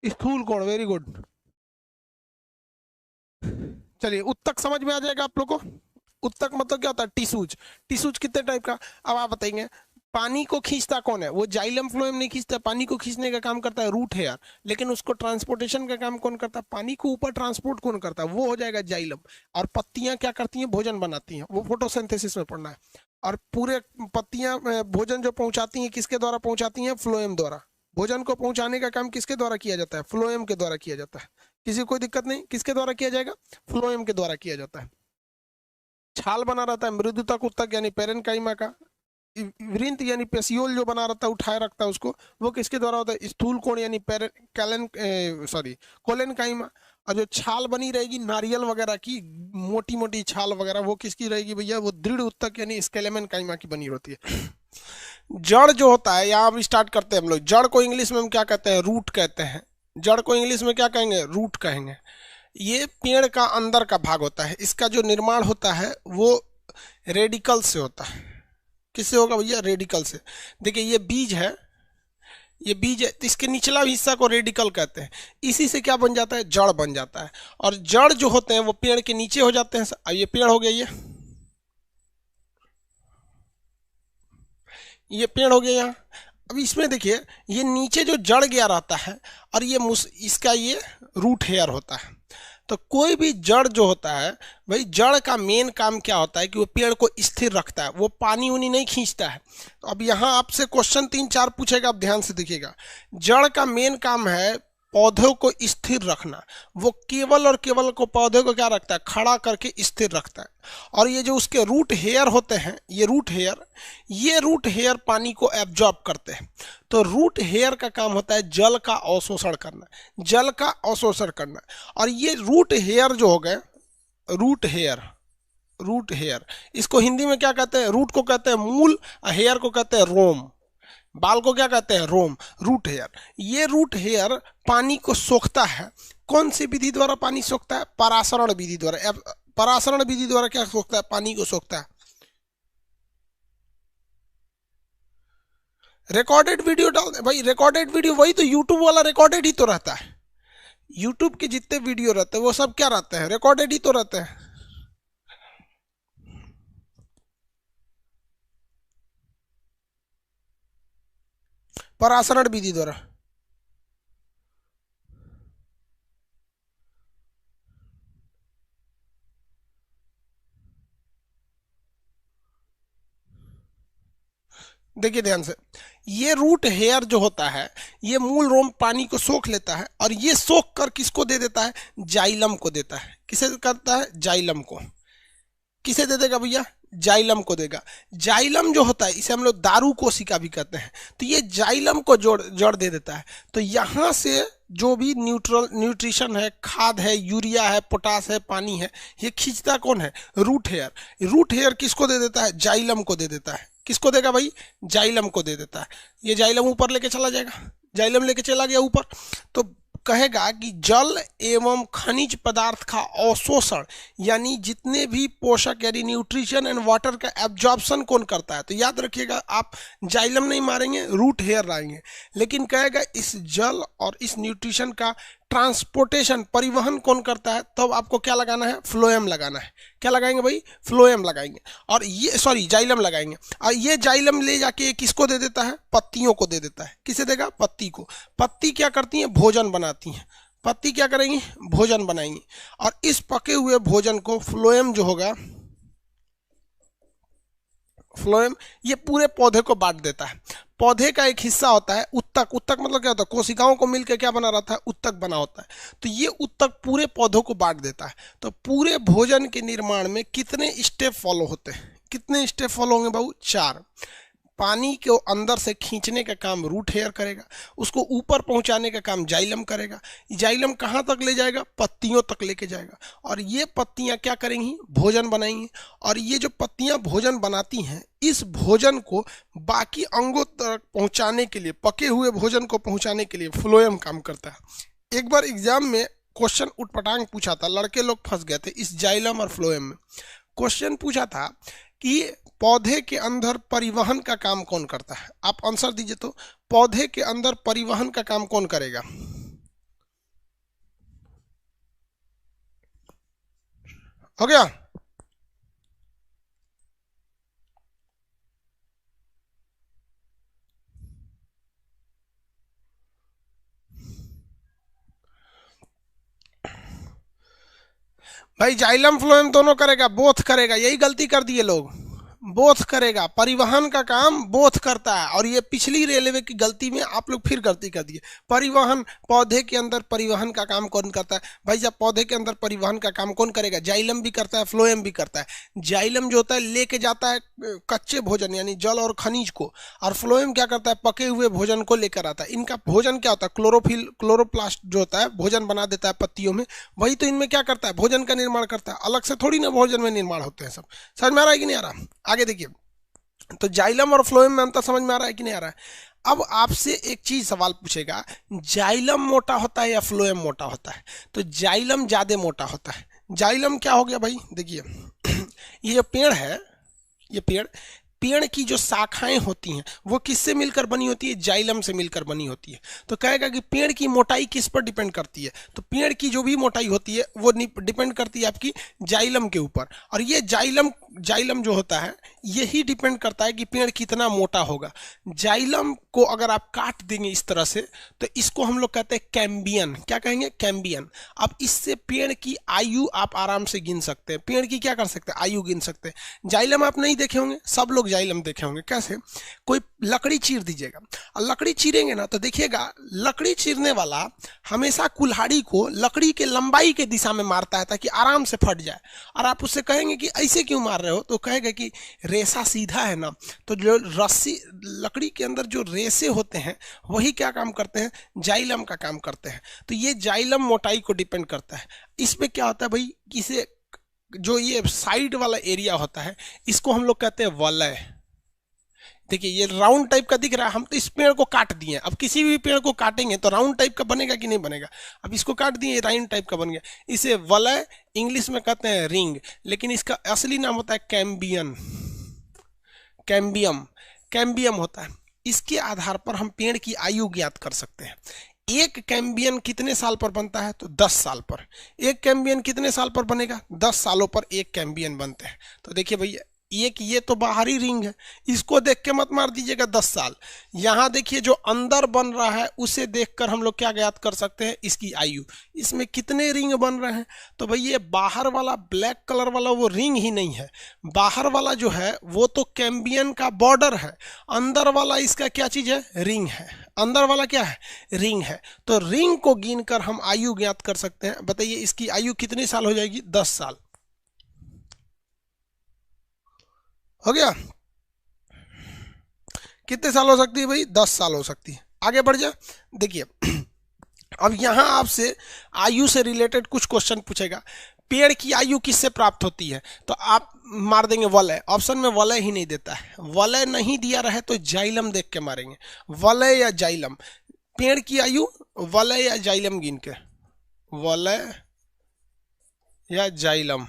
स्थूल कोण, वेरी गुड। चलिए उत्तक समझ में आ जाएगा आप लोग को। उत्तक मतलब क्या होता है? टिश्यूज। टिश्यूज कितने टाइप का अब आप बताएंगे। पानी को खींचता कौन है? वो जाइलम फ्लोएम नहीं खींचता, पानी को खींचने का काम करता है रूट हेयर। लेकिन उसको ट्रांसपोर्टेशन का काम कौन करता है? पानी को ऊपर ट्रांसपोर्ट कौन करता है? वो हो जाएगा जाइलम। और पत्तियां क्या करती हैं? भोजन बनाती हैं। वो फोटोसिंथेसिस में पढ़ना है। और पूरे पत्तियां भोजन जो पहुंचाती हैं किसके द्वारा पहुंचाती हैं? फ्लोएम द्वारा। भोजन को पहुंचाने का काम किसके द्वारा किया जाता है? फ्लोएम के द्वारा किया जाता है। किसी को कोई दिक्कत नहीं, किसके द्वारा किया जाएगा? फ्लोएम के द्वारा किया जाता है। छाल बना रहता है मृदुतक उत्तक यानी पैरेन्काइमा का। वृंत यानी पेसियोल जो बना रहता है उठाए रखता है उसको, वो किसके द्वारा होता है? स्थूल कोण यानी कोलेनकाइमा। और जो छाल बनी रहेगी नारियल वगैरह की, मोटी मोटी छाल वगैरह, वो किसकी रहेगी भैया? वो दृढ़ उत्तक यानी स्केलेमेनकाइमा की बनी होती है। जड़ जो होता है, यहाँ हम स्टार्ट करते हैं हम लोग। जड़ को इंग्लिश में हम क्या कहते हैं? रूट कहते हैं। जड़ को इंग्लिश में क्या कहेंगे? रूट कहेंगे। ये पेड़ का अंदर का भाग होता है। इसका जो निर्माण होता है वो रेडिकल से होता है। किससे होगा भैया? रेडिकल से। देखिए ये बीज है, ये बीज है, तो इसके निचला हिस्सा को रेडिकल कहते हैं। इसी से क्या बन जाता है? जड़ बन जाता है। और जड़ जो होते हैं वो पेड़ के नीचे हो जाते हैं। अब ये पेड़ हो गया, ये पेड़ हो गया यहाँ। अब इसमें देखिए ये नीचे जो जड़ गया रहता है और ये इसका ये रूट हेयर होता है। तो कोई भी जड़ जो होता है भाई, जड़ का मेन काम क्या होता है कि वो पेड़ को स्थिर रखता है, वो पानी उनी नहीं खींचता है। तो अब यहाँ आपसे क्वेश्चन 3-4 पूछेगा, आप ध्यान से देखिएगा। जड़ का मेन काम है पौधों को स्थिर रखना। वो केवल और केवल को पौधे को क्या रखता है? खड़ा करके स्थिर रखता है। और ये जो उसके रूट हेयर होते हैं, ये रूट हेयर पानी को एब्जॉर्ब करते हैं। तो रूट हेयर का काम होता है जल का अवशोषण करना, जल का अवशोषण करना। और ये रूट हेयर जो हो गए, रूट हेयर इसको हिंदी में क्या कहते हैं? रूट को कहते हैं मूल, हेयर को कहते हैं रोम। बाल को क्या कहते हैं? रोम। रूट हेयर, ये रूट हेयर पानी को सोखता है। कौन सी विधि द्वारा पानी सोखता है? परासरण विधि द्वारा। परासरण विधि द्वारा क्या सोखता है? पानी को सोखता है। रिकॉर्डेड वीडियो डाल दे भाई। रिकॉर्डेड वीडियो वही तो यूट्यूब वाला रिकॉर्डेड ही तो रहता है। यूट्यूब के जितने वीडियो रहते हैं वो सब क्या रहते हैं? रिकॉर्डेड ही तो रहते हैं। परासरण विधि द्वारा। देखिए ध्यान से, ये रूट हेयर जो होता है ये मूल रोम पानी को सोख लेता है। और ये सोख कर किसको दे देता है? जाइलम को देता है। किसे करता है? जाइलम को। किसे दे देगा भैया? जाइलम को देगा। जाइलम जो होता है इसे हम लोग दारू कोशिका भी कहते हैं। तो ये जाइलम को जड़ दे देता है। तो यहाँ से जो भी न्यूट्रिशन है, खाद है, यूरिया है, पोटास है, पानी है, ये खींचता कौन है? Root hair. रूट हेयर किसको दे देता है? जाइलम को दे देता है। किसको देगा भाई? जाइलम को दे देता है। ये जाइलम ऊपर लेके चला जाएगा, जाइलम लेके चला गया ऊपर। तो कहेगा कि जल एवं खनिज पदार्थ का अवशोषण, यानी जितने भी पोषक यानी न्यूट्रिशन एंड वाटर का एब्जॉर्प्शन कौन करता है? तो याद रखिएगा, आप जाइलम नहीं मारेंगे, रूट हेयर लाएंगे। लेकिन कहेगा इस जल और इस न्यूट्रिशन का ट्रांसपोर्टेशन परिवहन कौन करता है, तब आपको क्या लगाना है, फ्लोएम लगाना है। क्या लगाएंगे भाई, फ्लोएम लगाएंगे, और ये सॉरी जाइलम लगाएंगे। और ये जाइलम ले जाके किसको दे देता है, पत्तियों को दे देता है। किसे देगा, पत्ती को। पत्ती क्या करती है, भोजन बनाती हैं। पत्ती क्या करेंगी, भोजन बनाएंगी, और इस पके हुए भोजन को फ्लोएम जो होगा, फ्लोएम ये पूरे पौधे को बांट देता है। पौधे का एक हिस्सा होता है उत्तक। उत्तक मतलब क्या होता है, कोशिकाओं को मिलकर क्या बना रहता है, उत्तक बना होता है। तो ये उत्तक पूरे पौधों को बांट देता है। तो पूरे भोजन के निर्माण में कितने स्टेप फॉलो होते हैं, कितने स्टेप फॉलो होंगे बाबू, 4। पानी को अंदर से खींचने का काम रूट हेयर करेगा, उसको ऊपर पहुंचाने का काम जाइलम करेगा। जाइलम कहाँ तक ले जाएगा, पत्तियों तक लेके जाएगा, और ये पत्तियां क्या करेंगी, भोजन बनाएंगी। और ये जो पत्तियां भोजन बनाती हैं, इस भोजन को बाकी अंगों तक पहुंचाने के लिए, पके हुए भोजन को पहुंचाने के लिए फ्लोएम काम करता है। एक बार एग्जाम में क्वेश्चन उटपटांग पूछा था, लड़के लोग फंस गए थे इस जाइलम और फ्लोएम में। क्वेश्चन पूछा था कि पौधे के अंदर परिवहन का काम कौन करता है। आप आंसर दीजिए, तो पौधे के अंदर परिवहन का काम कौन करेगा, हो गया। भाई जाइलम फ्लोएम दोनों करेगा, बोथ करेगा, यही गलती कर दिए लोग, बोथ करेगा, परिवहन का काम बोथ करता है। और ये पिछली रेलवे की गलती में आप लोग फिर गलती कर दिए। परिवहन, पौधे के अंदर परिवहन का काम कौन करता है भाई, जब पौधे के अंदर परिवहन का काम कौन करेगा, जाइलम भी करता है, फ्लोएम भी करता है। जाइलम जो होता है लेके जाता है कच्चे भोजन यानी जल और खनिज को, और फ्लोएम क्या करता है, पके हुए भोजन को लेकर आता है। इनका भोजन क्या होता है, क्लोरोफिल, क्लोरोप्लास्ट जो होता है भोजन बना देता है पत्तियों में, वही तो इनमें क्या करता है, भोजन का निर्माण करता है। अलग से थोड़ी ना भोजन में निर्माण होते हैं सब। समझ में आ रहा है कि नहीं आ रहा, आगे देखिए। तो जाइलम और फ्लोएम में अंतर समझ में आ रहा है कि नहीं आ रहा है। अब आपसे एक चीज सवाल पूछेगा, जाइलम मोटा होता है या फ्लोएम मोटा होता है, तो जाइलम ज्यादा मोटा होता है। जाइलम क्या हो गया भाई, देखिए ये जो पेड़ है, ये पेड़ की जो शाखाएं होती हैं वो किससे मिलकर बनी होती है, जाइलम से मिलकर बनी होती है। तो कहेगा कि पेड़ की मोटाई किस पर डिपेंड करती है, तो पेड़ की जो भी मोटाई होती है वो डिपेंड करती है आपकी जाइलम के ऊपर। और ये जाइलम जो होता है यही डिपेंड करता है कि पेड़ कितना मोटा होगा। जाइलम को अगर आप काट देंगे इस तरह से, तो इसको हम लोग कहते हैं कैम्बियन। क्या कहेंगे, कैम्बियन। अब इससे पेड़ की आयु आप आराम से गिन सकते हैं, पेड़ की क्या कर सकते हैं, आयु गिन सकते हैं। जाइलम आप नहीं देखे होंगे, सब लोग जाइलम देखे होंगे। कैसे, कोई लकड़ी चीर दीजिएगा, और लकड़ी चीरेंगे ना तो देखिएगा लकड़ी चीरने वाला हमेशा कुल्हाड़ी को लकड़ी के लंबाई के दिशा में मारता है ताकि आराम से फट जाए। और आप उससे कहेंगे कि ऐसे क्यों मार रहे हो, तो कहेगा कि रेशा सीधा है ना, तो जो रस्सी, लकड़ी के अंदर जो रेसे होते हैं वही क्या काम करते हैं, जाइलम का काम करते हैं। तो ये जाइलम मोटाई को डिपेंड करता है। इसमें क्या होता है भाई, किसे जो ये साइड वाला एरिया होता है इसको हम लोग कहते हैं वलय। देखिए ये राउंड टाइप का दिख रहा है, हम तो इस पेड़ को काट दिए। अब किसी भी पेड़ को काटेंगे तो राउंड टाइप का बनेगा कि नहीं बनेगा। अब इसको काट दिए, राउंड टाइप का बन गया। इसे वलय इंग्लिश में कहते हैं रिंग, लेकिन इसका असली नाम होता है कैम्बियन, कैम्बियम होता है। इसके आधार पर हम पेड़ की आयु ज्ञात कर सकते हैं। एक कैम्बियन कितने साल पर बनता है, तो 10 साल पर। एक कैम्बियन कितने साल पर बनेगा, 10 सालों पर एक कैम्बियन बनते हैं। तो देखिए भैया, एक ये तो बाहरी रिंग है, इसको देख के मत मार दीजिएगा 10 साल। यहां देखिए जो अंदर बन रहा है उसे देखकर हम लोग क्या ज्ञात कर सकते हैं, इसकी आयु। इसमें कितने रिंग बन रहे हैं, तो भाई ये बाहर वाला ब्लैक कलर वाला वो रिंग ही नहीं है, बाहर वाला जो है वो तो कैम्बियन का बॉर्डर है, अंदर वाला इसका क्या चीज है, रिंग है। अंदर वाला क्या है, रिंग है। तो रिंग को गिनकर हम आयु ज्ञात कर सकते हैं। बताइए इसकी आयु कितने साल हो जाएगी, 10 साल। हो गया, कितने साल हो सकती है भाई, 10 साल हो सकती है। आगे बढ़ जा, देखिए अब यहां आपसे आयु से रिलेटेड कुछ क्वेश्चन पूछेगा। पेड़ की आयु किससे प्राप्त होती है, तो आप मार देंगे वलय। ऑप्शन में वलय ही नहीं देता है, वलय नहीं दिया रहे तो जाइलम देख के मारेंगे, वलय या जाइलम। पेड़ की आयु वलय या जाइलम गिन के, वलय या जाइलम,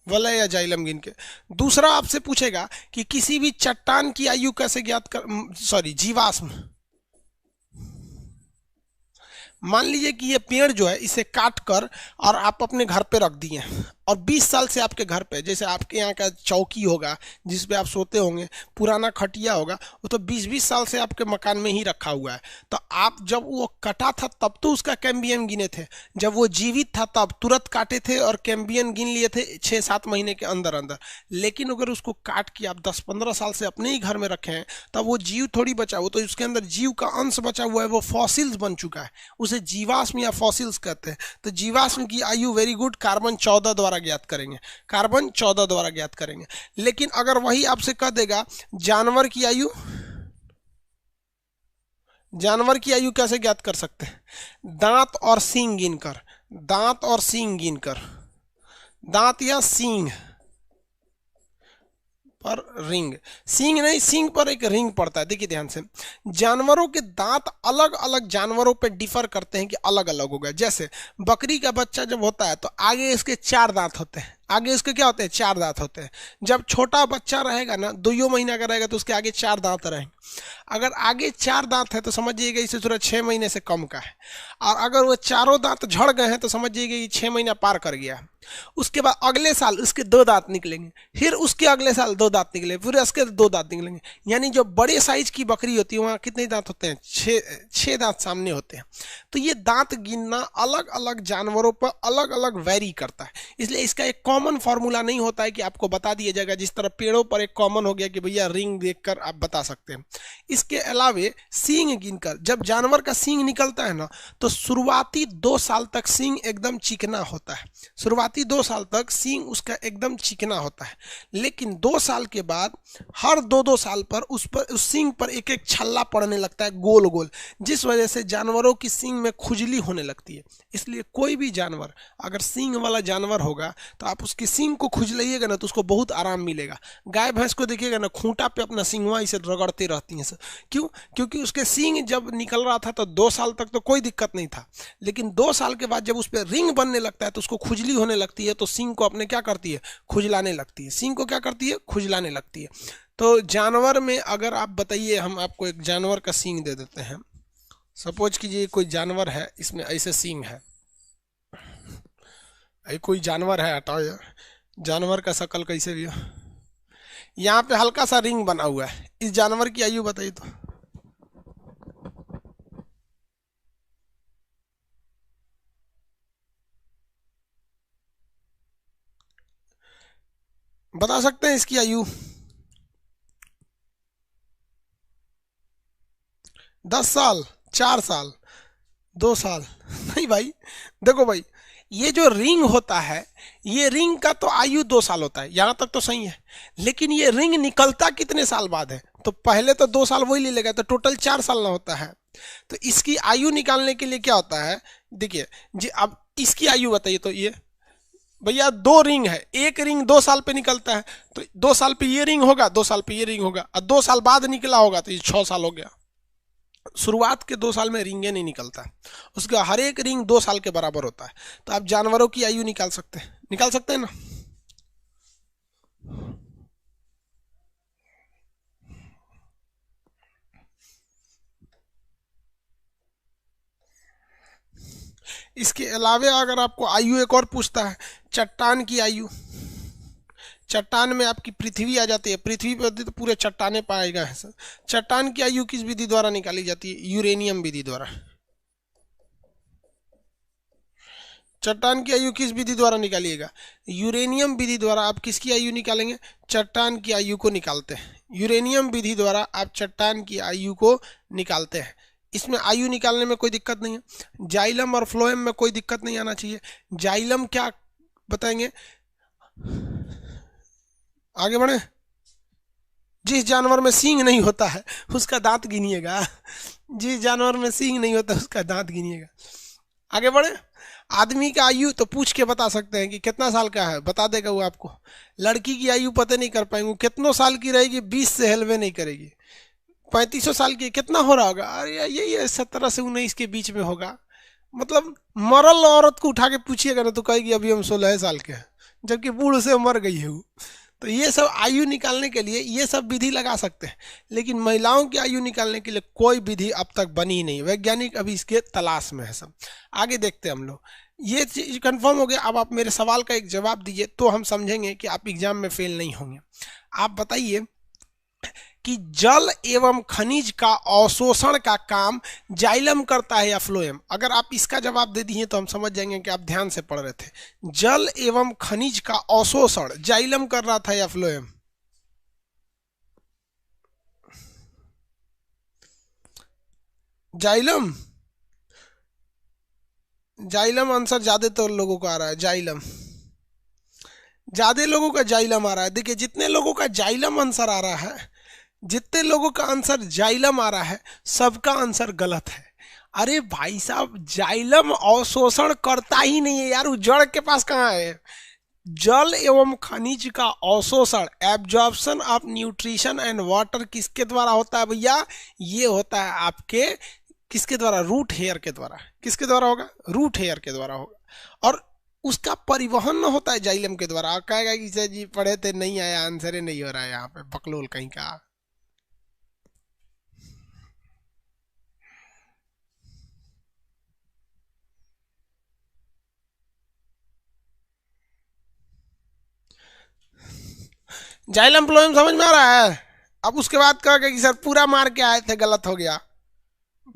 वलय या जाइलम गिन के। दूसरा आपसे पूछेगा कि किसी भी चट्टान की आयु कैसे ज्ञात कर, सॉरी जीवाश्म, मान लीजिए कि ये पेड़ जो है इसे काट कर और आप अपने घर पे रख दिए और 20 साल से आपके घर पे, जैसे आपके यहाँ का चौकी होगा जिस पे आप सोते होंगे, पुराना खटिया होगा, वो तो 20-20 साल से आपके मकान में ही रखा हुआ है। तो आप जब वो कटा था तब तो उसका कैम्बियम गिने थे, जब वो जीवित था तब तुरंत काटे थे और कैम्बियम गिन लिए थे 6-7 महीने के अंदर अंदर। लेकिन अगर उसको काट के आप 10-15 साल से अपने ही घर में रखे हैं तब वो जीव थोड़ी बचा, वो तो उसके अंदर जीव का अंश बचा हुआ है, वो फॉसिल्स बन चुका है, उसे जीवाश्म या फॉसिल्स कहते हैं। तो जीवाश्म की आयु वेरी गुड कार्बन 14 द्वारा ज्ञात करेंगे, कार्बन 14 द्वारा ज्ञात करेंगे। लेकिन अगर वही आपसे कह देगा जानवर की आयु, जानवर की आयु कैसे ज्ञात कर सकते हैं? दांत और सींग गिनकर, दांत और सींग गिनकर, दांत या सींग पर रिंग, सींग नहीं, सींग पर एक रिंग पड़ता है। देखिए ध्यान से, जानवरों के दांत अलग अलग जानवरों पे डिफर करते हैं कि अलग अलग हो गए। जैसे बकरी का बच्चा जब होता है तो आगे इसके 4 दांत होते हैं, आगे इसके क्या होते हैं? 4 दांत होते हैं। जब छोटा बच्चा रहेगा ना, 2 महीना का रहेगा, तो उसके आगे 4 दांत रहेंगे। अगर आगे 4 दांत है तो समझिएगा इसे सूरज 6 महीने से कम का है, और अगर वो चारों दांत झड़ गए हैं तो समझिएगा कि 6 महीना पार कर गया। उसके बाद अगले साल उसके 2 दांत निकलेंगे, फिर उसके अगले साल 2 दांत निकले, फिर उसके 2 दांत निकलेंगे। यानी जो बड़े साइज की बकरी होती है वहाँ कितने दांत होते हैं? 6 दांत सामने होते हैं। तो ये दांत गिनना अलग अलग जानवरों पर अलग अलग वेरी करता है, इसलिए इसका एक कॉमन फॉर्मूला नहीं होता है कि आपको बता दिया जाएगा, जिस तरह पेड़ों पर एक कॉमन हो गया कि भैया रिंग देखकर आप बता सकते हैं। इसके अलावे सींग गिनकर, जब जानवर का सींग निकलता है ना तो शुरुआती 2 साल तक सींग एकदम चिकना होता है, शुरुआती 2 साल तक सींग उसका एकदम चिकना होता है। लेकिन 2 साल के बाद हर 2-2 साल पर उस सींग पर एक एक छल्ला पड़ने लगता है गोल गोल, जिस वजह से जानवरों की सींग में खुजली होने लगती है। इसलिए कोई भी जानवर अगर सींग वाला जानवर होगा तो आप उसकी सींग को खुजलाइएगा ना तो उसको बहुत आराम मिलेगा। गाय भैंस को देखिएगा ना, खूंटा पे अपना सींगवा इसे रगड़ते रहती हैं। क्यों? क्योंकि उसके सींग जब निकल रहा था तो 2 साल तक तो कोई दिक्कत नहीं था, लेकिन 2 साल के बाद जब उस पर रिंग बनने लगता है तो उसको खुजली होने लगती है, तो सींग को अपने क्या करती है? खुजलाने लगती है। सींग को क्या करती है? खुजलाने लगती है। तो जानवर में अगर आप बताइए, हम आपको एक जानवर का सींग दे देते हैं। सपोज कीजिए कोई जानवर है, इसमें ऐसे सींग है, कोई जानवर है, हटाओ यार, जानवर का शक्ल कैसे भी हो, यहाँ पे हल्का सा रिंग बना हुआ है। इस जानवर की आयु बताइए तो। बता सकते हैं इसकी आयु? 10 साल, 4 साल, 2 साल? नहीं भाई, देखो भाई, ये जो रिंग होता है, ये रिंग का तो आयु 2 साल होता है, यहां तक तो सही है। लेकिन ये रिंग निकलता कितने साल बाद है? तो पहले तो 2 साल वही ले लेगा, तो टोटल 4 साल ना होता है। तो इसकी आयु निकालने के लिए क्या होता है, देखिए जी, अब इसकी आयु बताइए तो। ये भैया 2 रिंग है, एक रिंग 2 साल पे निकलता है, तो 2 साल पे ये रिंग होगा, 2 साल पे ये रिंग होगा, और 2 साल बाद निकला होगा तो ये 6 साल हो गया। शुरुआत के 2 साल में रिंगे नहीं निकलता, उसका हर एक रिंग 2 साल के बराबर होता है। तो आप जानवरों की आयु निकाल सकते हैं ना। इसके अलावे अगर आपको आयु एक और पूछता है, चट्टान की आयु। चट्टान में आपकी पृथ्वी आ जाती है, पृथ्वी पर तो पूरे चट्टाने पाए गए हैं। चट्टान की आयु किस विधि द्वारा निकाली जाती है? यूरेनियम विधि द्वारा। चट्टान की आयु किस विधि द्वारा निकालिएगा? यूरेनियम विधि द्वारा। आप किसकी आयु निकालेंगे? चट्टान की आयु को निकालते हैं, यूरेनियम विधि द्वारा आप चट्टान की आयु को निकालते हैं। इसमें आयु निकालने में कोई दिक्कत नहीं है। जाइलम और फ्लोएम में कोई दिक्कत नहीं आना चाहिए। जाइलम क्या बताएंगे? आगे बढ़े। जिस जानवर में सींग नहीं होता है उसका दांत गिनिएगा, जिस जानवर में सींग नहीं होता उसका दांत गिनिएगा। आगे बढ़े। आदमी का आयु तो पूछ के बता सकते हैं कि कितना साल का है, बता देगा वो आपको। लड़की की आयु पता नहीं कर पाएंगे, कितनों साल की रहेगी, 20 से हेलवे नहीं करेगी। 3500 साल की कितना हो रहा होगा? अरे यही 17 से 19 के बीच में होगा। मतलब मरल औरत को उठा के पूछिएगा ना तो कहेगी अभी हम 16 साल के हैं, जबकि बूढ़ से मर गई है वो। तो ये सब आयु निकालने के लिए ये सब विधि लगा सकते हैं, लेकिन महिलाओं की आयु निकालने के लिए कोई विधि अब तक बनी ही नहीं। वैज्ञानिक अभी इसके तलाश में है सब। आगे देखते हैं हम लोग। ये चीज कंफर्म हो गया। अब आप मेरे सवाल का एक जवाब दीजिए तो हम समझेंगे कि आप एग्जाम में फेल नहीं होंगे। आप बताइए कि जल एवं खनिज का अवशोषण का काम जाइलम करता है या फ्लोएम? अगर आप इसका जवाब दे दिए तो हम समझ जाएंगे कि आप ध्यान से पढ़ रहे थे। जल एवं खनिज का अवशोषण जाइलम कर रहा था या फ्लोएम? जाइलम। जाइलम आंसर ज्यादा तो लोगों को आ रहा है। जाइलम ज्यादा लोगों का जाइलम आ रहा है। देखिए जितने लोगों का जाइलम आंसर आ रहा है, जितने लोगों का आंसर जाइलम आ रहा है, सबका आंसर गलत है। अरे भाई साहब, जाइलम अवशोषण करता ही नहीं है यार, वो जड़ के पास कहाँ है। जल एवं खनिज का अवशोषण, absorption of nutrition and water किसके द्वारा होता है भैया? ये होता है आपके किसके द्वारा? रूट हेयर के द्वारा। किसके द्वारा होगा? रूट हेयर के द्वारा होगा। और उसका परिवहन होता है जाइलम के द्वारा। कहेगा कि सर जी पढ़े थे, नहीं आया, आंसर ही नहीं हो रहा है यहाँ पे, बकलोल कहीं का। जाइलम फ्लोएम समझ में आ रहा है? अब उसके बाद कहेगा कि सर पूरा मार के आए थे, गलत हो गया।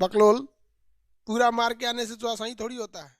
बकलोल, पूरा मार के आने से तो आसानी थोड़ी होता है।